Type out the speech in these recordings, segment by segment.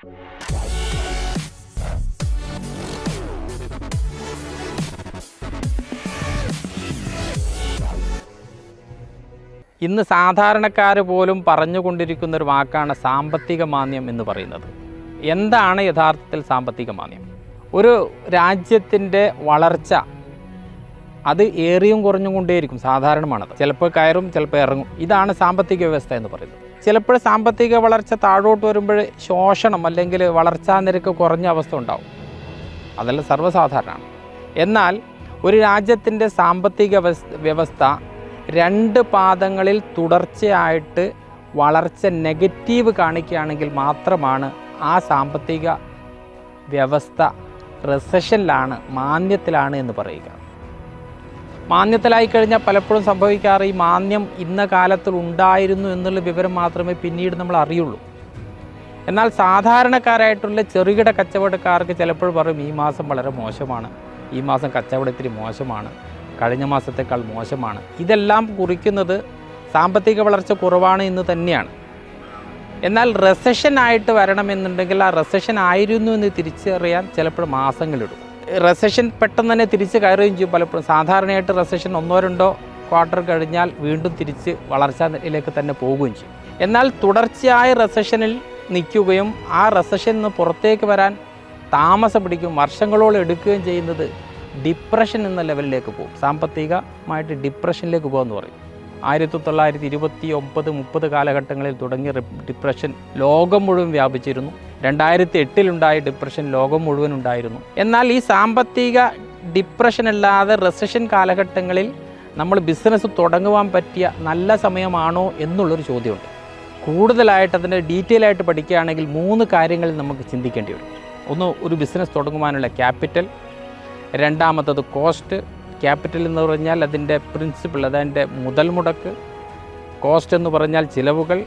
ഇന്ന് സാധാരണക്കാർ പോലും പറഞ്ഞുകൊണ്ടിരിക്കുന്ന ഒരു വാക്കാണ് സാമ്പത്തിക മാന്ദ്യം എന്ന് പറയുന്നത്. എന്താണ് യഥാർത്ഥത്തിൽ സാമ്പത്തിക മാന്ദ്യം? ഒരു രാജ്യത്തിൻ്റെ വളർച്ച അത് ഏറിയും കുറഞ്ഞും കൊണ്ടേയിരിക്കും, സാധാരണമാണത്. ചിലപ്പോൾ കയറും, ചിലപ്പോൾ ഇറങ്ങും. ഇതാണ് സാമ്പത്തിക വ്യവസ്ഥ എന്ന് പറയുന്നത്. ചിലപ്പോൾ സാമ്പത്തിക വളർച്ച താഴോട്ട് വരുമ്പോൾ ശോഷണം അല്ലെങ്കിൽ വളർച്ചാ നിരക്ക് കുറഞ്ഞ അവസ്ഥ ഉണ്ടാവും. അതെല്ലാം സർവ്വസാധാരണമാണ്. എന്നാൽ ഒരു രാജ്യത്തിൻ്റെ സാമ്പത്തിക വ്യവസ്ഥ രണ്ട് പാദങ്ങളിൽ തുടർച്ചയായിട്ട് വളർച്ച നെഗറ്റീവ് കാണിക്കുകയാണെങ്കിൽ മാത്രമാണ് ആ സാമ്പത്തിക വ്യവസ്ഥ റിസഷനിലാണ്, മാന്ദ്യത്തിലാണ് എന്ന് പറയുക. മാന്ദ്യത്തിലായി കഴിഞ്ഞാൽ പലപ്പോഴും സംഭവിക്കാറ് ഈ മാന്ദ്യം ഇന്ന കാലത്തിൽ ഉണ്ടായിരുന്നു എന്നുള്ള വിവരം മാത്രമേ പിന്നീട് നമ്മൾ അറിയുള്ളൂ. എന്നാൽ സാധാരണക്കാരായിട്ടുള്ള ചെറുകിട കച്ചവടക്കാർക്ക് ചിലപ്പോൾ പറയും ഈ മാസം വളരെ മോശമാണ്, ഈ മാസം കച്ചവടത്തിന് മോശമാണ്, കഴിഞ്ഞ മാസത്തേക്കാൾ മോശമാണ്. ഇതെല്ലാം കുറിക്കുന്നത് സാമ്പത്തിക വളർച്ച കുറവാണ് എന്ന് തന്നെയാണ്. എന്നാൽ റെസഷൻ വരണമെന്നുണ്ടെങ്കിൽ ആ റെസഷൻ ആയിരുന്നു എന്ന് തിരിച്ചറിയാൻ ചിലപ്പോൾ മാസങ്ങളെടുക്കും. റെസഷൻ പെട്ടെന്ന് തന്നെ തിരിച്ച് കയറുകയും ചെയ്യും. പലപ്പോഴും സാധാരണയായിട്ട് റെസഷൻ 1-2 ക്വാർട്ടർ കഴിഞ്ഞാൽ വീണ്ടും തിരിച്ച് വളർച്ചയിലേക്ക് തന്നെ പോവുകയും ചെയ്യും. എന്നാൽ തുടർച്ചയായ റെസഷനിൽ നിൽക്കുകയും ആ റെസഷനിൽ നിന്ന് പുറത്തേക്ക് വരാൻ താമസം പിടിക്കും, വർഷങ്ങളോളം എടുക്കുകയും ചെയ്യുന്നത് ഡിപ്രഷൻ എന്ന ലെവലിലേക്ക് പോകും. സാമ്പത്തികമായിട്ട് ഡിപ്രഷനിലേക്ക് പോകുമെന്ന് പറയും. 1929-30 കാലഘട്ടങ്ങളിൽ തുടങ്ങിയ ഡിപ്രഷൻ ലോകം മുഴുവൻ വ്യാപിച്ചിരുന്നു. 2008 ഡിപ്രഷൻ ലോകം മുഴുവൻ ഉണ്ടായിരുന്നു. എന്നാൽ ഈ സാമ്പത്തിക ഡിപ്രഷൻ അല്ലാതെ റെസഷൻ കാലഘട്ടങ്ങളിൽ നമ്മൾ ബിസിനസ് തുടങ്ങുവാൻ പറ്റിയ നല്ല സമയമാണോ എന്നുള്ളൊരു ചോദ്യമുണ്ട്. കൂടുതലായിട്ട് അതിൻ്റെ ഡീറ്റെയിൽ ആയിട്ട് പഠിക്കുകയാണെങ്കിൽ 3 കാര്യങ്ങളിൽ നമുക്ക് ചിന്തിക്കേണ്ടി വരും. ഒന്ന്, ഒരു ബിസിനസ് തുടങ്ങുവാനുള്ള ക്യാപിറ്റൽ. രണ്ടാമത്തത് കോസ്റ്റ്. ക്യാപിറ്റൽ എന്ന് പറഞ്ഞാൽ അതിൻ്റെ പ്രിൻസിപ്പിൾ, അതിൻ്റെ മുതൽ മുടക്ക്. കോസ്റ്റ് എന്ന് പറഞ്ഞാൽ ചിലവുകൾ.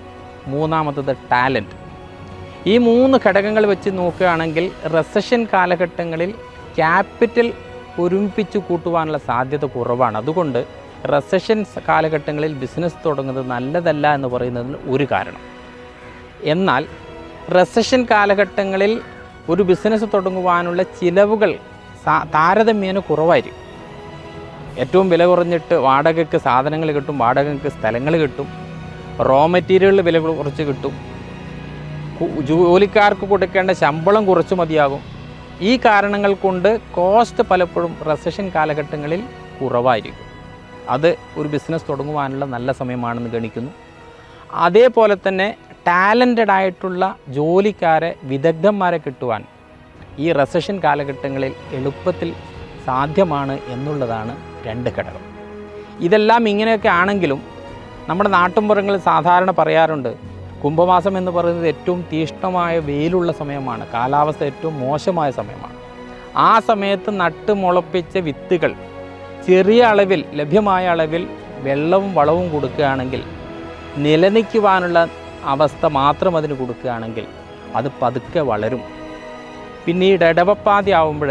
മൂന്നാമത്തത് ടാലൻറ്റ്. ഈ 3 ഘടകങ്ങൾ വെച്ച് നോക്കുകയാണെങ്കിൽ റെസഷൻ കാലഘട്ടങ്ങളിൽ ക്യാപിറ്റൽ ഒരുമിപ്പിച്ച് കൂട്ടുവാനുള്ള സാധ്യത കുറവാണ്. അതുകൊണ്ട് റെസഷൻ കാലഘട്ടങ്ങളിൽ ബിസിനസ് തുടങ്ങുന്നത് നല്ലതല്ല എന്ന് പറയുന്നതിന് ഒരു കാരണം. എന്നാൽ റെസഷൻ കാലഘട്ടങ്ങളിൽ ഒരു ബിസിനസ് തുടങ്ങുവാനുള്ള ചിലവുകൾ താരതമ്യേന കുറവായിരിക്കും. ഏറ്റവും വില കുറഞ്ഞിട്ട് വാടകയ്ക്ക് സാധനങ്ങൾ കിട്ടും, വാടകയ്ക്ക് സ്ഥലങ്ങൾ കിട്ടും, റോ മെറ്റീരിയലിൽ വില കുറച്ച് കിട്ടും, ജോലിക്കാർക്ക് കൊടുക്കേണ്ട ശമ്പളം കുറച്ച് മതിയാകും. ഈ കാരണങ്ങൾ കൊണ്ട് കോസ്റ്റ് പലപ്പോഴും റെസഷൻ കാലഘട്ടങ്ങളിൽ കുറവായിരിക്കും. അത് ഒരു ബിസിനസ് തുടങ്ങുവാനുള്ള നല്ല സമയമാണെന്ന് ഗണിക്കുന്നു. അതേപോലെ തന്നെ ടാലൻറ്റഡ് ആയിട്ടുള്ള ജോലിക്കാരെ, വിദഗ്ധന്മാരെ കിട്ടുവാൻ ഈ റെസഷൻ കാലഘട്ടങ്ങളിൽ എളുപ്പത്തിൽ സാധ്യമാണ് എന്നുള്ളതാണ് 2 ഘടകം. ഇതെല്ലാം ഇങ്ങനെയൊക്കെ ആണെങ്കിലും നമ്മുടെ നാട്ടുമ്പുറങ്ങളിൽ സാധാരണ പറയാറുണ്ട്, കുംഭമാസം എന്ന് പറയുന്നത് ഏറ്റവും തീഷ്ണമായ വെയിലുള്ള സമയമാണ്, കാലാവസ്ഥ ഏറ്റവും മോശമായ സമയമാണ്. ആ സമയത്ത് നട്ട് മുളപ്പിച്ച വിത്തുകൾ ചെറിയ അളവിൽ, ലഭ്യമായ അളവിൽ വെള്ളവും വളവും കൊടുക്കുകയാണെങ്കിൽ, നിലനിൽക്കുവാനുള്ള അവസ്ഥ മാത്രം അതിന് കൊടുക്കുകയാണെങ്കിൽ അത് പതുക്കെ വളരും. പിന്നീട് ഇടവപ്പാതി ആവുമ്പോൾ,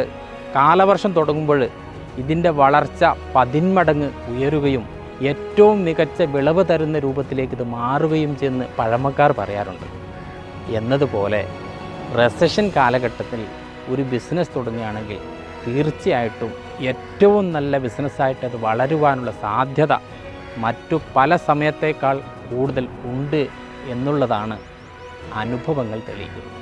കാലവർഷം തുടങ്ങുമ്പോൾ ഇതിൻ്റെ വളർച്ച 10 മടങ്ങ് ഉയരുകയും ഏറ്റവും മികച്ച വിളവ് തരുന്ന രൂപത്തിലേക്ക് ഇത് മാറുകയും ചെയ്യുന്ന പഴമക്കാർ പറയാറുണ്ട്. എന്നതുപോലെ റെസഷൻ കാലഘട്ടത്തിൽ ഒരു ബിസിനസ് തുടങ്ങുകയാണെങ്കിൽ തീർച്ചയായിട്ടും ഏറ്റവും നല്ല ബിസിനസ്സായിട്ട് അത് വളരുവാനുള്ള സാധ്യത മറ്റു പല സമയത്തേക്കാൾ കൂടുതൽ ഉണ്ട് എന്നുള്ളതാണ് അനുഭവങ്ങൾ തെളിയിക്കുന്നത്.